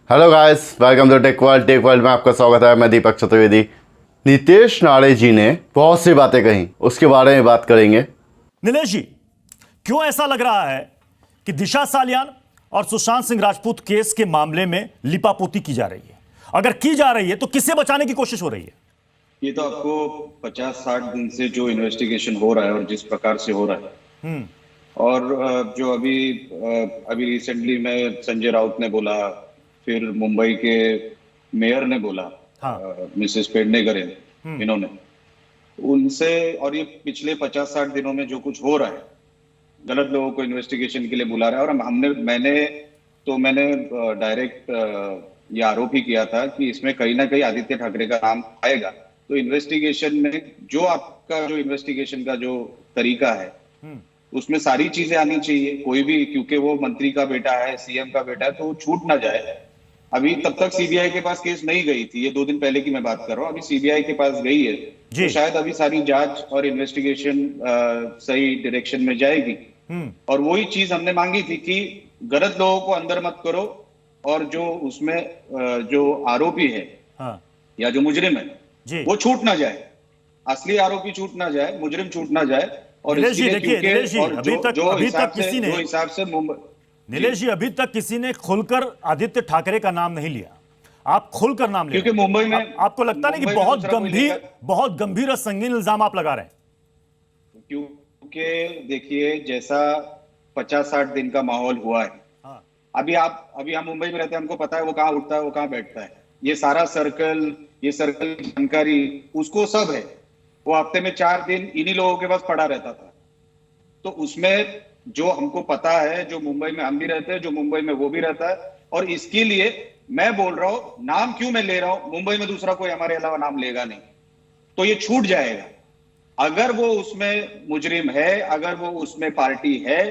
Hello guys, welcome to tech world में आपका स्वागत है। मैं दीपक चतुर्वेदी। नीतीश नाड़े जी ने बहुत सी बातें कही, उसके बारे में बात करेंगे। नीलेश जी, क्यों ऐसा लग रहा है कि दिशा सालियान और सुशांत सिंह राजपूत केस के मामले में लिपापोती की जा रही है? अगर की जा रही है तो किसे बचाने की कोशिश हो रही है? ये तो आपको 50-60 दिन से जो इन्वेस्टिगेशन हो रहा है और जिस प्रकार से हो रहा है, और जो अभी रिसेंटली में संजय राउत ने बोला, फिर मुंबई के मेयर ने बोला, मिसेस पेडनेकर इन्होंने उनसे, और ये पिछले 50-60 दिनों में जो कुछ हो रहा है, गलत लोगों को इन्वेस्टिगेशन के लिए बुला रहा है। और मैंने डायरेक्ट ये आरोप ही किया था कि इसमें कहीं ना कहीं आदित्य ठाकरे का नाम आएगा। तो इन्वेस्टिगेशन में जो आपका जो इन्वेस्टिगेशन का जो तरीका है उसमें सारी चीजें आनी चाहिए। कोई भी, क्योंकि वो मंत्री का बेटा है, सीएम का बेटा है, तो वो छूट ना जाए। अभी तब तक सीबीआई के पास केस नहीं गई थी, ये 2 दिन पहले की मैं बात कर रहा हूँ। अभी सीबीआई के पास गई है तो शायद अभी सारी जांच और इन्वेस्टिगेशन सही डायरेक्शन में जाएगी। और वही चीज हमने मांगी थी कि गलत लोगों को अंदर मत करो, और जो उसमें जो आरोपी है या जो मुजरिम है वो छूट ना जाए, असली आरोपी छूट ना जाए, मुजरिम छूट ना जाए। और नीलेश जी, अभी तक किसी ने खुलकर आदित्य ठाकरे का नाम नहीं लिया। आप खुलकर नाम ले, क्योंकि मुंबई में आपको लगता नहीं कि बहुत गंभीर और संगीन इल्जाम आप लगा रहे हैं? क्योंकि देखिए, जैसा 50-60 दिन का माहौल हुआ है, अभी हम मुंबई में रहते हैं, हमको पता है वो कहाँ उठता है, वो कहाँ बैठता है। ये सारा सर्कल की जानकारी उसको सब है। वो हफ्ते में 4 दिन इन्हीं लोगों के पास पड़ा रहता था। तो उसमें जो हमको पता है, जो मुंबई में हम भी रहते हैं, जो मुंबई में वो भी रहता है। और इसके लिए मैं बोल रहा हूं, नाम क्यों मैं ले रहा हूं, मुंबई में दूसरा कोई हमारे अलावा नाम लेगा नहीं, तो ये छूट जाएगा। अगर वो उसमें मुजरिम है, अगर वो उसमें पार्टी है,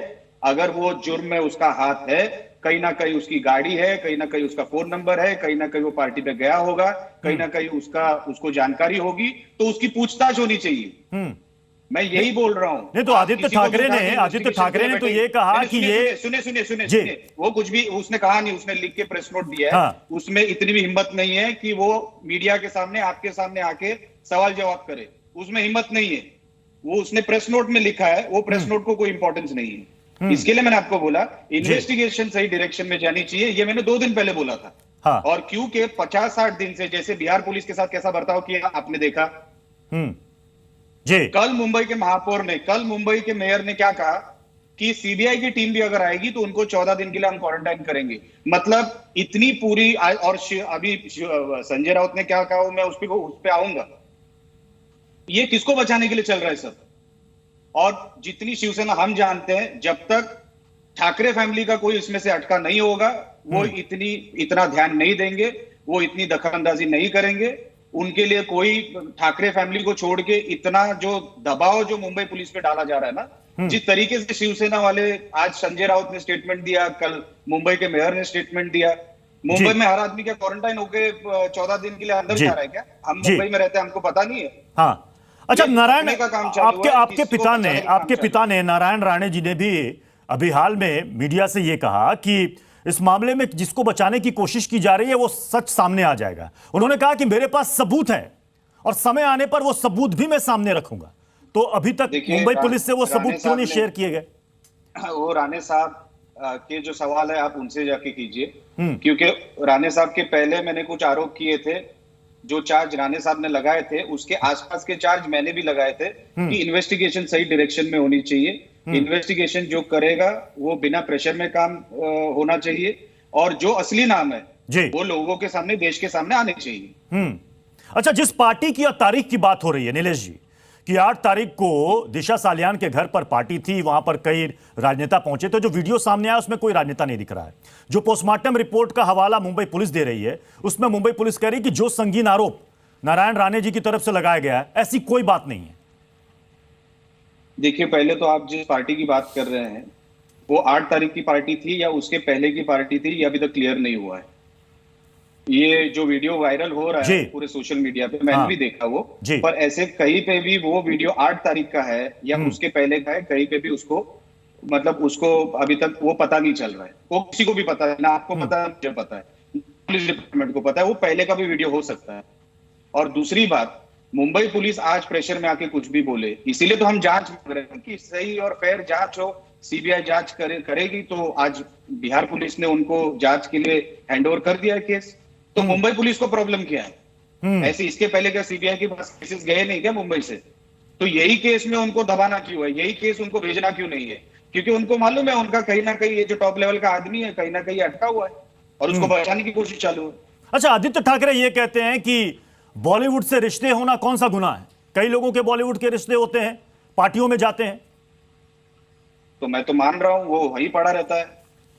अगर वो जुर्म में उसका हाथ है, कहीं ना कहीं उसकी गाड़ी है, कहीं ना कहीं उसका फोन नंबर है, कहीं ना कहीं वो पार्टी पे गया होगा, कहीं ना कहीं उसको जानकारी होगी, तो उसकी पूछताछ होनी चाहिए। मैं यही बोल रहा हूं। नहीं तो आदित्य ठाकरे ने तो ये कहा कि ये सुने, वो कुछ भी उसने कहा नहीं, उसने लिख के प्रेस नोट दिया है। उसमें इतनी भी हिम्मत नहीं है कि वो मीडिया के सामने, आपके सामने आके सवाल जवाब करे, उसमें हिम्मत नहीं है। वो उसने प्रेस नोट में लिखा है, वो प्रेस नोट को कोई इंपॉर्टेंस नहीं है। इसके लिए मैंने आपको बोला इन्वेस्टिगेशन सही डायरेक्शन में जानी चाहिए, ये मैंने 2 दिन पहले बोला था। और क्योंकि 50-60 दिन से, जैसे बिहार पुलिस के साथ कैसा बर्ताव किया आपने देखा। कल मुंबई के मेयर ने क्या कहा कि सीबीआई की टीम भी अगर आएगी तो उनको 14 दिन के लिए हम क्वारंटाइन करेंगे। मतलब इतनी पूरी, और अभी संजय राउत ने क्या कहा, मैं उस पे आऊंगा। ये किसको बचाने के लिए चल रहा है सब? और जितनी शिवसेना हम जानते हैं, जब तक ठाकरे फैमिली का कोई इसमें से अटका नहीं होगा, वो इतना ध्यान नहीं देंगे, वो इतनी दखलंदाजी नहीं करेंगे। उनके लिए कोई, ठाकरे फैमिली को छोड़ के इतना जो दबाव जो मुंबई पुलिस पे डाला जा रहा है ना, जिस तरीके से शिवसेना वाले, आज संजय राउत ने स्टेटमेंट दिया, कल मुंबई के मेयर ने स्टेटमेंट दिया। मुंबई में हर आदमी क्या क्वारंटाइन होके 14 दिन के लिए अंदर जा रहा है क्या? हम मुंबई में रहते हैं, हमको पता नहीं है। अच्छा, नारायण, आपके पिता ने नारायण राणे जी ने भी अभी हाल में मीडिया से ये कहा कि इस मामले में जिसको बचाने की कोशिश की जा रही है वो सच सामने आ जाएगा। उन्होंने कहा कि मेरे पास सबूत है और समय आने पर वो सबूत भी मैं सामने रखूंगा। तो अभी तक मुंबई पुलिस से वो सबूत क्यों नहीं शेयर किए गए? वो राणे साहब के जो सवाल है आप उनसे जाके कीजिए, क्योंकि राणे साहब के पहले मैंने कुछ आरोप किए थे। जो चार्ज राणे साहब ने लगाए थे उसके आसपास के चार्ज मैंने भी लगाए थे कि इन्वेस्टिगेशन सही डायरेक्शन में होनी चाहिए। इन्वेस्टिगेशन जो करेगा वो बिना प्रेशर में काम होना चाहिए, और जो असली नाम है वो लोगों के सामने, देश के सामने आने चाहिए। अच्छा, जिस पार्टी की तारीख की बात हो रही है नीलेश जी, कि 8 तारीख को दिशा सालियान के घर पर पार्टी थी, वहां पर कई राजनेता पहुंचे, तो जो वीडियो सामने आया उसमें कोई राजनेता नहीं दिख रहा है। जो पोस्टमार्टम रिपोर्ट का हवाला मुंबई पुलिस दे रही है उसमें मुंबई पुलिस कह रही है कि जो संगीन आरोप नारायण राणे जी की तरफ से लगाया गया है, ऐसी कोई बात नहीं है। देखिए, पहले तो आप जिस पार्टी की बात कर रहे हैं वो 8 तारीख की पार्टी थी या उसके पहले की पार्टी थी, ये अभी तक क्लियर नहीं हुआ है। ये जो वीडियो वायरल हो रहा है पूरे सोशल मीडिया पे, मैंने भी देखा वो, पर ऐसे कहीं पे भी वो वीडियो 8 तारीख का है या उसके पहले का है, कहीं पे भी उसको, मतलब उसको अभी तक वो पता नहीं चल रहा है। वो किसी को भी पता है ना, आपको पता है, मुझे पता है। पुलिस डिपार्टमेंट को पता है, वो पहले का भी वीडियो हो सकता है। और दूसरी बात, मुंबई पुलिस आज प्रेशर में आके कुछ भी बोले, इसीलिए तो हम जांच मांग रहे हैं कि सही और फेयर जांच हो, सीबीआई जांच करेगी। तो आज बिहार पुलिस ने उनको जांच के लिए हैंडओवर कर दिया है केस। तो मुंबई पुलिस को प्रॉब्लम क्या है? ऐसे इसके पहले क्या सीबीआई के पास केसेस गए नहीं क्या मुंबई से? तो यही केस में उनको दबाना क्यों है, यही केस उनको भेजना क्यों नहीं है? क्योंकि उनको मालूम है उनका कहीं ना कहीं ये जो टॉप लेवल का आदमी है कहीं ना कहीं अटका हुआ है और उसको बचाने की कोशिश चालू है। अच्छा, आदित्य ठाकरे ये कहते हैं कि बॉलीवुड से रिश्ते होना कौन सा गुनाह है? कई लोगों के बॉलीवुड के रिश्ते होते हैं, पार्टियों में जाते हैं। तो मैं तो मान रहा हूं वो वहीं पड़ा रहता है,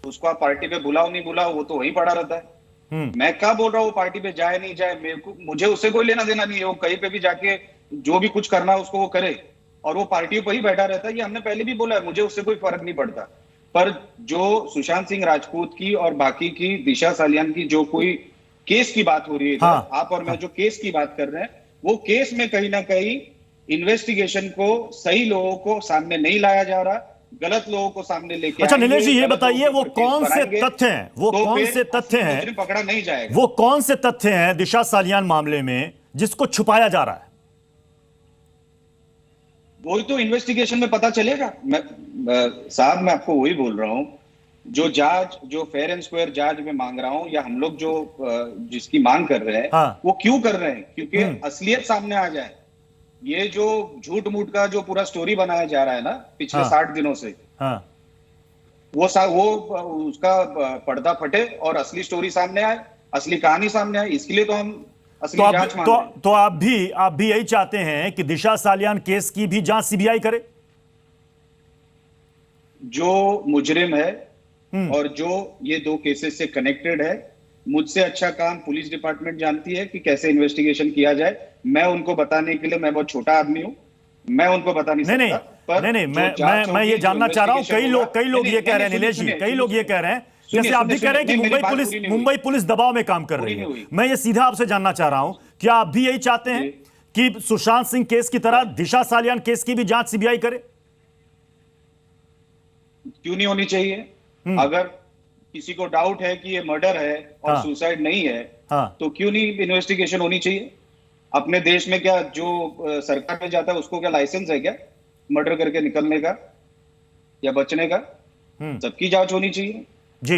उसको आप पार्टी पे बुलाओ नहीं बुलाओ वो तो वहीं पड़ा रहता है। मैं क्या बोल रहा हूँ, पार्टी पे जाए नहीं जाए मुझे उससे कोई लेना देना नहीं है। वो कहीं पे भी जाके जो भी कुछ करना है उसको वो करे और वो पार्टियों पर ही बैठा रहता है। ये हमने पहले भी बोला है, मुझे उससे कोई फर्क नहीं पड़ता। पर जो सुशांत सिंह राजपूत की और बाकी की दिशा सालियान की जो कोई केस की बात हो रही है, आप और मैं जो केस की बात कर रहे हैं, वो केस में कहीं ना कहीं इन्वेस्टिगेशन को सही लोगों को सामने नहीं लाया जा रहा, गलत लोगों को सामने लेके। अच्छा नीलेश जी, ये बताइए वो कौन से तथ्य हैं, वो कौन से तथ्य हैं, पकड़ा नहीं जाएगा, वो कौन से तथ्य हैं दिशा सालियान मामले में जिसको छुपाया जा रहा है? वही तो इन्वेस्टिगेशन में पता चलेगा। साहब मैं आपको वही बोल रहा हूं, जो जांच, जो फेयर एंड स्क्वायर जांच में मांग रहा हूं, या हम लोग जो जिसकी मांग कर रहे हैं, वो क्यों कर रहे हैं? क्योंकि असलियत सामने आ जाए। ये जो झूठ मूठ का जो पूरा स्टोरी बनाया जा रहा है ना पिछले 60 दिनों से, वो उसका पर्दा फटे और असली स्टोरी सामने आए, असली कहानी सामने आए। इसके लिए तो हम असली जांच मांग रहे हैं। तो आप भी यही चाहते हैं कि दिशा सालियान केस की भी जांच सीबीआई करे? जो मुजरिम है और जो ये दो केसेस से कनेक्टेड है, मुझसे अच्छा काम पुलिस डिपार्टमेंट जानती है कि कैसे इन्वेस्टिगेशन किया जाए। मैं उनको बताने के लिए, मैं बहुत छोटा आदमी हूं, मैं उनको बता नहीं सकता। मैं ये जानना चाह रहा हूं, कई लोग ये कह रहे हैं नीलेश जी, कई लोग ये कह रहे हैं, जैसे आप भी कह रहे हैं कि मुंबई पुलिस दबाव में काम कर रही है। मैं ये सीधा आपसे जानना चाह रहा हूं, क्या आप भी यही चाहते हैं कि सुशांत सिंह केस की तरह दिशा सालियान केस की भी जांच सीबीआई करे? क्यों नहीं होनी चाहिए? अगर किसी को डाउट है कि ये मर्डर है और सुसाइड नहीं है, तो क्यों नहीं इन्वेस्टिगेशन होनी चाहिए? अपने देश में क्या जो सरकार में जाता है उसको क्या लाइसेंस है क्या मर्डर करके निकलने का या बचने का? सबकी जांच होनी चाहिए जी।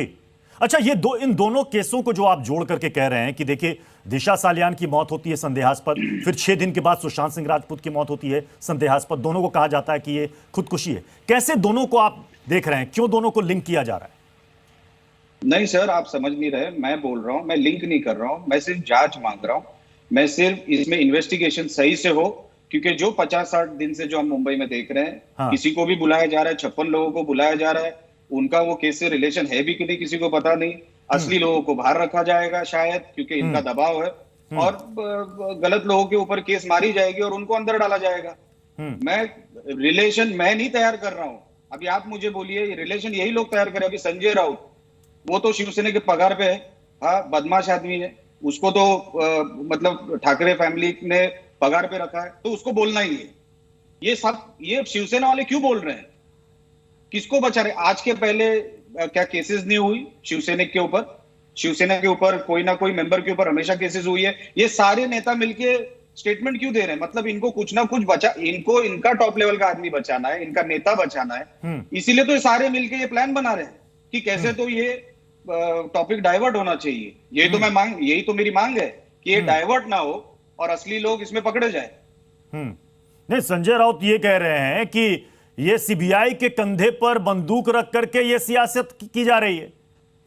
अच्छा, ये इन दोनों केसों को जो आप जोड़ करके कह रहे हैं कि देखिए दिशा सालियान की मौत होती है संदेहास्पद, फिर 6 दिन के बाद सुशांत सिंह राजपूत की मौत होती है संदेहास्पद, दोनों को कहा जाता है कि ये खुदकुशी है। कैसे दोनों को आप देख रहे हैं, क्यों दोनों को लिंक किया जा रहा है? नहीं सर, आप समझ नहीं रहे। मैं बोल रहा हूं, मैं लिंक नहीं कर रहा हूं, मैं सिर्फ जांच मांग रहा हूं। मैं सिर्फ इसमें इन्वेस्टिगेशन सही से हो, क्योंकि जो 50-60 दिन से जो हम मुंबई में देख रहे हैं, किसी को भी बुलाया जा रहा है, 56 लोगों को बुलाया जा रहा है, उनका वो केस से रिलेशन है भी कि नहीं किसी को पता नहीं। असली लोगों को बाहर रखा जाएगा शायद, क्योंकि इनका दबाव है, और गलत लोगों के ऊपर केस मारी जाएगी और उनको अंदर डाला जाएगा। मैं रिलेशन मैं नहीं तैयार कर रहा हूं। अभी आप मुझे बोलिए, रिलेशन यही लोग तैयार करें। अभी संजय राउत, वो तो शिवसेना के पगार पे है, हाँ, बदमाश आदमी है, उसको तो मतलब ठाकरे फैमिली ने पगार पे रखा है, तो उसको बोलना ही है। ये शिवसेना वाले क्यों बोल रहे हैं? किसको बचा रहे? आज के पहले क्या केसेस नहीं हुई शिवसेना के ऊपर? शिवसेना के ऊपर कोई ना कोई मेंबर के ऊपर हमेशा केसेस हुई है। ये सारे नेता मिलके स्टेटमेंट क्यों दे रहे हैं? मतलब इनको कुछ ना कुछ इनको इनका टॉप लेवल का आदमी बचाना है, इनका नेता बचाना है। इसीलिए तो ये सारे मिलके ये प्लान बना रहे हैं कि कैसे तो ये टॉपिक डाइवर्ट होना चाहिए। यही तो मेरी मांग है कि ये डाइवर्ट ना हो और असली लोग इसमें पकड़े जाए। नहीं, संजय राउत ये कह रहे हैं कि ये सीबीआई के कंधे पर बंदूक रख करके ये सियासत की जा रही है,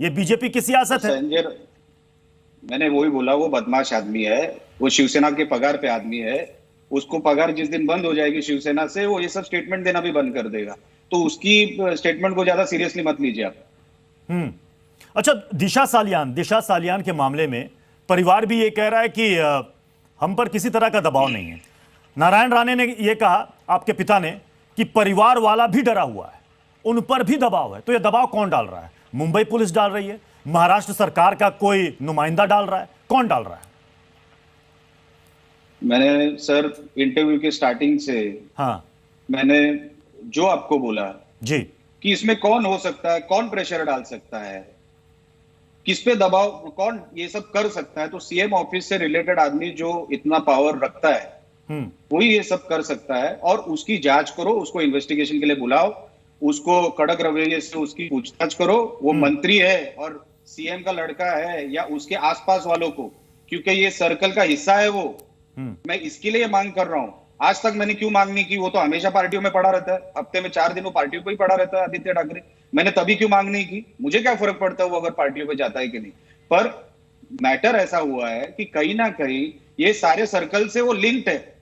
ये बीजेपी की सियासत है। संजय, मैंने वही बोला, वो बदमाश आदमी है, वो शिवसेना के पगार पे आदमी है। उसको पगार जिस दिन बंद हो जाएगी शिवसेना से, वो ये सब स्टेटमेंट देना भी बंद कर देगा। तो उसकी स्टेटमेंट को ज्यादा सीरियसली मत लीजिए आप। अच्छा, दिशा सालियान के मामले में परिवार भी ये कह रहा है कि हम पर किसी तरह का दबाव नहीं है। नारायण राणे ने यह कहा, आपके पिता ने, कि परिवार वाला भी डरा हुआ है, उन पर भी दबाव है। तो यह दबाव कौन डाल रहा है? मुंबई पुलिस डाल रही है? महाराष्ट्र सरकार का कोई नुमाइंदा डाल रहा है? कौन डाल रहा है? मैंने सर इंटरव्यू के स्टार्टिंग से मैंने जो आपको बोला जी कि इसमें कौन हो सकता है, कौन प्रेशर डाल सकता है, किस पे दबाव, कौन ये सब कर सकता है? तो सीएम ऑफिस से रिलेटेड आदमी जो इतना पावर रखता है वही ये सब कर सकता है। और उसकी जांच करो, उसको इन्वेस्टिगेशन के लिए बुलाओ, उसको कड़क रवैये से उसकी पूछताछ करो। वो मंत्री है और सीएम का लड़का है या उसके आसपास वालों को, क्योंकि ये सर्कल का हिस्सा है वो। मैं इसके लिए मांग कर रहा हूं। आज तक मैंने क्यों मांग नहीं की? वो तो हमेशा पार्टियों में पड़ा रहता है, हफ्ते में 4 दिन वो पार्टियों को ही पड़ा रहता है आदित्य ठाकरे। मैंने तभी क्यों मांग नहीं की? मुझे क्या फर्क पड़ता है वो अगर पार्टियों पे जाता है कि नहीं। पर मैटर ऐसा हुआ है कि कहीं ना कहीं ये सारे सर्कल से वो लिंक्ड है,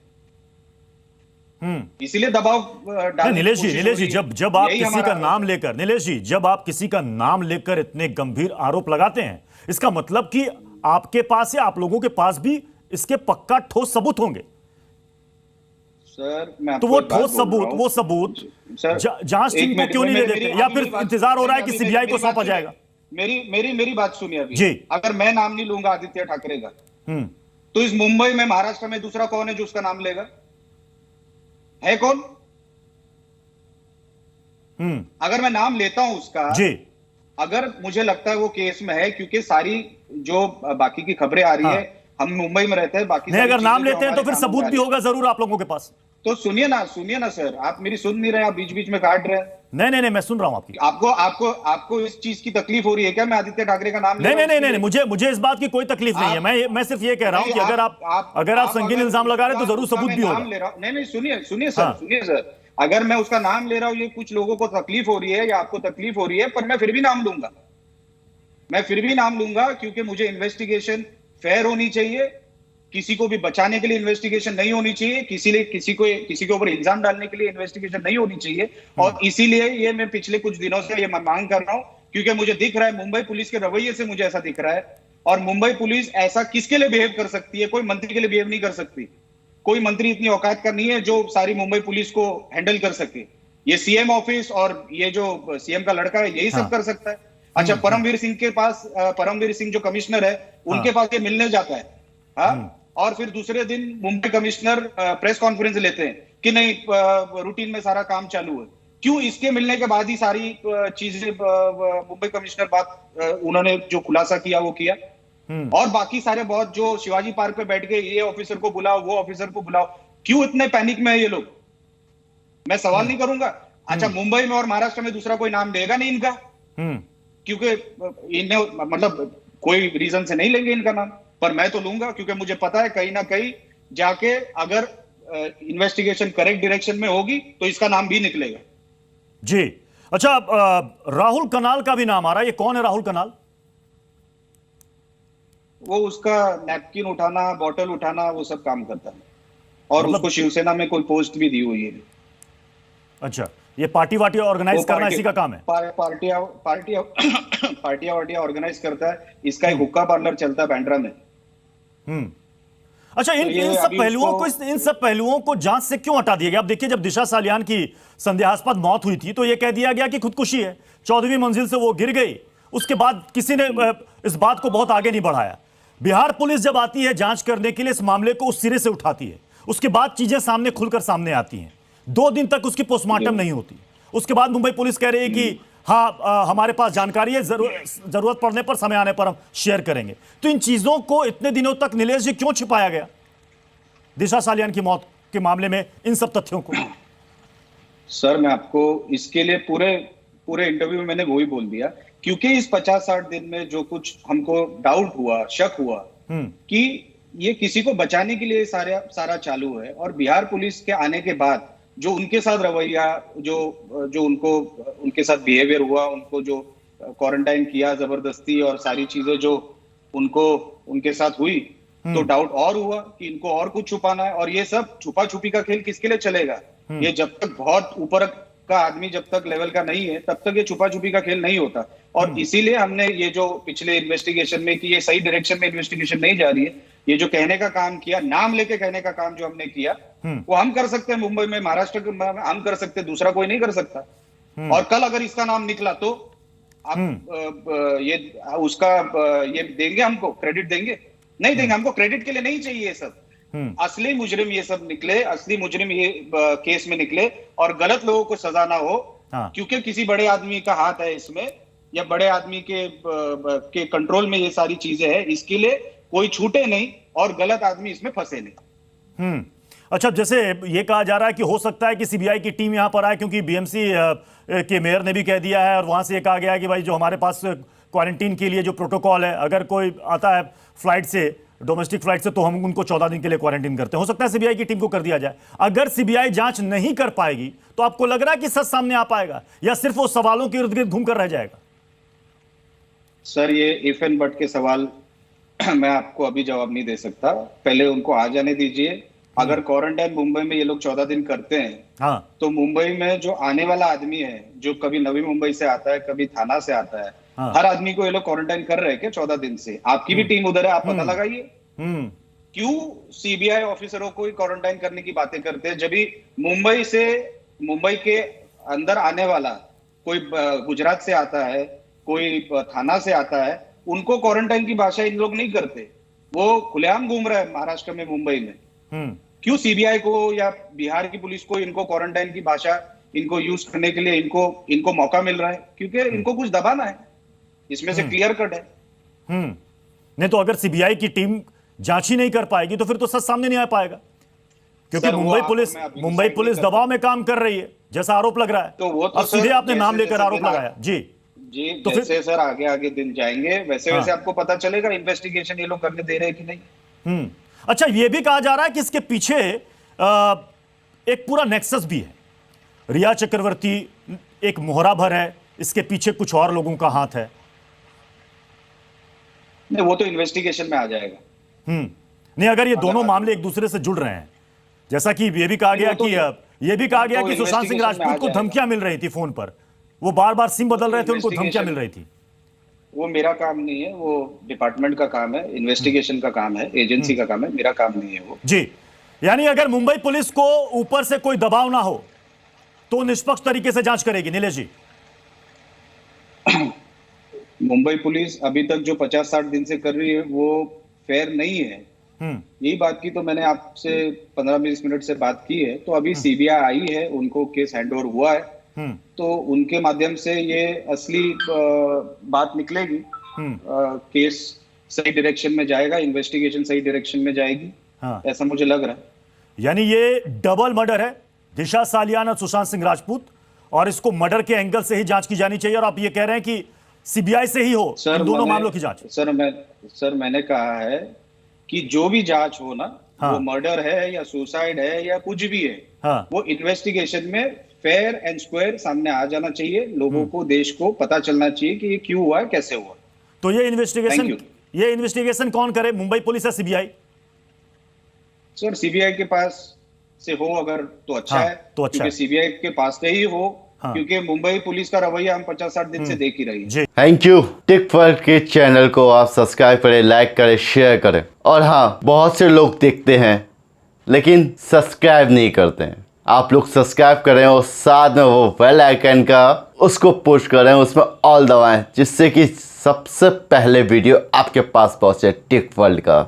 इसीलिए दबाव डालने नीलेश की जी, कोशिश नीलेश हो जी, रही है। जब आप यही किसी हमारा का नाम लेकर, नीलेश जी, जब आप किसी का नाम लेकर इतने गंभीर आरोप लगाते हैं, इसका मतलब कि आपके पास या आप लोगों के पास भी इसके पक्का ठोस सबूत होंगे। सर मैं तो आपको वो एक बात ठोस बोल रहा सबूत, हूं। वो सबूत सर जांच टीम को क्यों नहीं दे देते, या फिर इंतजार हो रहा है कि सीबीआई को सौंपा जाएगा? मेरी बात सुनिए अभी जी। अगर मैं नाम नहीं लूंगा आदित्य ठाकरे का, हम्म तो इस मुंबई में, महाराष्ट्र में दूसरा कौन है जो उसका नाम लेगा? है कौन? अगर मैं नाम लेता हूं उसका, जी, अगर मुझे लगता है वो केस में है, क्योंकि सारी जो बाकी की खबरें आ रही हाँ। है, हम मुंबई में रहते हैं, बाकी नहीं, सारी अगर नाम चीजें जो लेते हैं तो हमारे फिर सामने सबूत आ भी रही होगा जरूर आप लोगों के पास। है। तो सुनिए ना सर, आप मेरी सुन नहीं रहे, आप बीच बीच में काट रहे हैं। नहीं, मैं सुन रहा हूं आपकी। आपको इस चीज की तकलीफ हो रही है क्या? मैं आदित्य ठाकरे का नाम ले नहीं, रहा हूं उसके लिए? मुझे इस बात की कोई तकलीफ नहीं है। मैं सिर्फ ये कह रहा हूं नहीं, कि अगर आप संगीन अगर इल्जाम लगा रहे हैं तो जरूर उसका सबूत मैं भी नाम होगा। ले रहा हूं। नहीं, हाँ। सुनिए सर, अगर मैं उसका नाम ले रहा हूं, ये कुछ लोगों को तकलीफ हो रही है या आपको तकलीफ हो रही है, पर मैं फिर भी नाम लूंगा। क्योंकि मुझे इन्वेस्टिगेशन फेयर होनी चाहिए। किसी को भी बचाने के लिए इन्वेस्टिगेशन नहीं होनी चाहिए, किसी के ऊपर इल्जाम डालने के लिए इन्वेस्टिगेशन नहीं होनी चाहिए। और इसीलिए ये मैं पिछले कुछ दिनों से ये मांग कर रहा हूं, क्योंकि मुझे दिख रहा है मुंबई पुलिस के रवैये से मुझे ऐसा दिख रहा है। और मुंबई पुलिस ऐसा किसके लिए बिहेव कर सकती है? कोई मंत्री के लिए बिहेव नहीं कर सकती। कोई मंत्री इतनी औकात का नहीं है जो सारी मुंबई पुलिस को हैंडल कर सके। ये सीएम ऑफिस और ये जो सीएम का लड़का है, यही सब कर सकता है। अच्छा, परमवीर सिंह जो कमिश्नर है, उनके पास ये मिलने जाता है, हाँ? और फिर दूसरे दिन मुंबई कमिश्नर प्रेस कॉन्फ्रेंस लेते हैं कि नहीं, रूटीन में सारा काम चालू है। क्यों? इसके मिलने के बाद ही सारी चीजें मुंबई कमिश्नर उन्होंने जो खुलासा किया वो किया। और बाकी सारे बहुत जो शिवाजी पार्क पे बैठ के ये ऑफिसर को बुलाओ, वो ऑफिसर को बुलाओ, क्यों इतने पैनिक में है ये लोग? मैं सवाल नहीं करूंगा। अच्छा, मुंबई में और महाराष्ट्र में दूसरा कोई नाम लेगा नहीं इनका, क्योंकि इन्हें मतलब कोई रीजन से नहीं लेंगे इनका नाम, पर मैं तो लूंगा, क्योंकि मुझे पता है कहीं ना कहीं जाके अगर इन्वेस्टिगेशन करेक्ट डायरेक्शन में होगी तो इसका नाम भी निकलेगा। जी। अच्छा, राहुल कनाल का भी नाम आ रहा है। ये कौन है राहुल कनाल? वो उसका नैपकिन उठाना, बॉटल उठाना, वो सब काम करता है। और मतलब उसको शिवसेना में कोई पोस्ट भी दी हुई है। अच्छा, ये पार्टी वार्टी ऑर्गेनाइज करना इसी का काम है? पार्टियां वार्टियां ऑर्गेनाइज करता है। इसका एक हुक्का पार्लर चलता है बांद्रा में। अच्छा, इन सब पहलुओं को जांच से क्यों हटा दिया गया? अब देखिए, जब दिशा सालियान की संदेहास्पद मौत हुई थी तो यह कह दिया गया कि खुदकुशी है, 14वीं मंजिल से वो गिर गई। उसके बाद किसी ने इस बात को बहुत आगे नहीं बढ़ाया। बिहार पुलिस जब आती है जांच करने के लिए, इस मामले को उस सिरे से उठाती है, उसके बाद चीजें खुलकर सामने आती हैं। 2 दिन तक उसकी पोस्टमार्टम नहीं होती। उसके बाद मुंबई पुलिस कह रही है कि हाँ, हमारे पास जानकारी है, जरूरत पड़ने पर, समय आने पर हम शेयर करेंगे। तो इन चीजों को इतने दिनों तक नीलेश जी क्यों छिपाया गया, दिशा सालियान की मौत के मामले में इन सब तथ्यों को? सर, मैं आपको इसके लिए पूरे इंटरव्यू में मैंने वही बोल दिया, क्योंकि इस 50-60 दिन में जो कुछ हमको डाउट हुआ, शक हुआ कि ये किसी को बचाने के लिए सारा चालू है। और बिहार पुलिस के आने के बाद जो उनके साथ रवैया, जो उनके साथ बिहेवियर हुआ, उनको जो क्वारंटाइन किया जबरदस्ती और सारी चीजें जो उनके साथ हुई, तो डाउट और हुआ कि इनको और कुछ छुपाना है। और ये सब छुपा छुपी का खेल किसके लिए चलेगा? ये जब तक बहुत ऊपर का आदमी जब तक लेवल का नहीं है, तब तक ये छुपा छुपी का खेल नहीं होता। और इसीलिए हमने ये जो पिछले इन्वेस्टिगेशन में कि ये सही डायरेक्शन में इन्वेस्टिगेशन नहीं जा रही है, ये जो कहने का काम किया, नाम लेके कहने का काम जो हमने किया, वो हम कर सकते हैं मुंबई में, महाराष्ट्र में हम कर सकते हैं, दूसरा कोई नहीं कर सकता। और कल अगर इसका नाम निकला तो आप ये देंगे, हमको क्रेडिट देंगे? नहीं देंगे। हमको क्रेडिट के लिए नहीं चाहिए ये सब। असली मुजरिम ये सब निकले, असली मुजरिम ये केस में निकले और गलत लोगों को सजा ना हो। क्योंकि किसी बड़े आदमी का हाथ है इसमें, या बड़े आदमी के कंट्रोल में ये सारी चीजें हैं, इसके लिए कोई छूटे नहीं और गलत आदमी इसमें फंसे नहीं। अच्छा, जैसे ये कहा जा रहा है कि हो सकता है कि सीबीआई की टीम यहां पर आए, क्योंकि बीएमसी के मेयर ने भी कह दिया है और वहां से ये कहा गया है कि भाई जो हमारे पास क्वारंटीन के लिए जो प्रोटोकॉल है, अगर कोई आता है फ्लाइट से, डोमेस्टिक फ्लाइट से, तो हम उनको 14 दिन के लिए क्वारंटीन करते हैं। हो सकता है सीबीआई की टीम को कर दिया जाए। अगर सीबीआई जांच नहीं कर पाएगी तो आपको लग रहा है कि सच सामने आ पाएगा या सिर्फ वो सवालों के इर्द गिर्द घूमकर रह जाएगा? सर, ये इफ एंड बट के सवाल मैं आपको अभी जवाब नहीं दे सकता। पहले उनको आ जाने दीजिए। अगर क्वारंटाइन मुंबई में ये लोग 14 दिन करते हैं, हाँ, तो मुंबई में जो आने वाला आदमी है, जो कभी नवी मुंबई से आता है, कभी थाना से आता है, हाँ, हर आदमी को ये लोग क्वारंटाइन कर रहे हैं क्या 14 दिन से? आपकी भी टीम उधर है, आप पता लगाइए। क्यों सीबीआई ऑफिसरों को ही क्वारंटाइन करने की बातें करते हैं, जब भी मुंबई के अंदर आने वाला कोई गुजरात से आता है, कोई थाना से आता है, उनको क्वारंटाइन की भाषा इन लोग नहीं करते। वो खुलेआम घूम रहा है महाराष्ट्र में, मुंबई में। क्यों सीबीआई को या बिहार की पुलिस को इनको क्वारंटाइन की भाषा इनको यूज करने के लिए इनको मौका मिल रहा है? क्योंकि इनको कुछ दबाना है, इसमें से क्लियर कट है। नहीं तो अगर सीबीआई की टीम जांच ही नहीं कर पाएगी तो फिर तो सच सामने नहीं आ पाएगा, क्योंकि सर, मुंबई पुलिस दबाव में काम कर रही है, जैसा आरोप लग रहा है। तो वो तो अब सीधे सर, आपने नाम जैसे लेकर जैसे आरोप दिन लगाया जी। जी, तो जैसे सर आगे आगे दिन जाएंगे वैसे वैसे हाँ। आपको पता चलेगा इन्वेस्टिगेशन ये लोग करने दे रहे हैं कि नहीं। अच्छा, यह भी कहा जा रहा है कि इसके पीछे एक पूरा नेक्सस भी है। रिया चक्रवर्ती एक मोहरा भर है, इसके पीछे कुछ और लोगों का हाथ है। नहीं, वो तो इन्वेस्टिगेशन में आ जाएगा। नहीं, अगर ये दोनों मामले एक दूसरे से जुड़ रहे हैं, जैसा कि ये भी कहा गया कि सुशांत सिंह राजपूत को धमकियां मिल रही थी फोन पर, वो बार बार सिम बदल रहे थे, उनको धमकियां मिल रही थी। वो मेरा काम नहीं है, वो डिपार्टमेंट का काम है, इन्वेस्टिगेशन का काम है, एजेंसी का काम है, मेरा काम नहीं है वो। जी, यानी अगर मुंबई पुलिस को ऊपर से कोई दबाव ना हो तो निष्पक्ष तरीके से जांच करेगी। नीलेश जी, मुंबई पुलिस अभी तक जो 50-60 दिन से कर रही है वो फेयर नहीं है। यही बात की तो मैंने आपसे 15-20 मिनट से बात की है। तो अभी सीबीआई आई है, उनको केस हैंडओवर हुआ है, तो उनके माध्यम से ये असली बात निकलेगी। केस सही डायरेक्शन में जाएगा, इन्वेस्टिगेशन सही डायरेक्शन में जाएगी। हाँ। ऐसा मुझे लग रहा है। यानी ये डबल मर्डर है, दिशा सालियान और सुशांत सिंह राजपूत, और इसको मर्डर के एंगल से ही जांच की जानी चाहिए। और आप ये कह रहे हैं कि सीबीआई से ही हो इन दोनों मामलों की जांच? सर मैंने कहा है कि जो भी जांच हो ना, हाँ। वो मर्डर है या सुसाइड है या कुछ भी है, हाँ। वो इन्वेस्टिगेशन में फेयर एंड स्क्वायर सामने आ जाना चाहिए। लोगों को, देश को पता चलना चाहिए कि ये क्यों हुआ है, कैसे हुआ। तो ये इन्वेस्टिगेशन कौन करे, मुंबई पुलिस या सीबीआई? सर, सीबीआई के पास से हो अगर तो अच्छा हाँ, है, तो अच्छा क्योंकि सीबीआई के पास से ही हो। हाँ। क्योंकि मुंबई पुलिस का रवैया हम 50-60 दिन से देख ही रही है। Thank you. टिक वर्ल्ड के चैनल को आप सब्सक्राइब करें, लाइक करें, शेयर करें। और हाँ, बहुत से लोग देखते हैं लेकिन सब्सक्राइब नहीं करते हैं। आप लोग सब्सक्राइब करें और साथ में वो बेल आइकन का उसको पुश करें, उसमें ऑल दबाएं, जिससे कि सबसे पहले वीडियो आपके पास पहुंचे टिक वर्ल्ड का।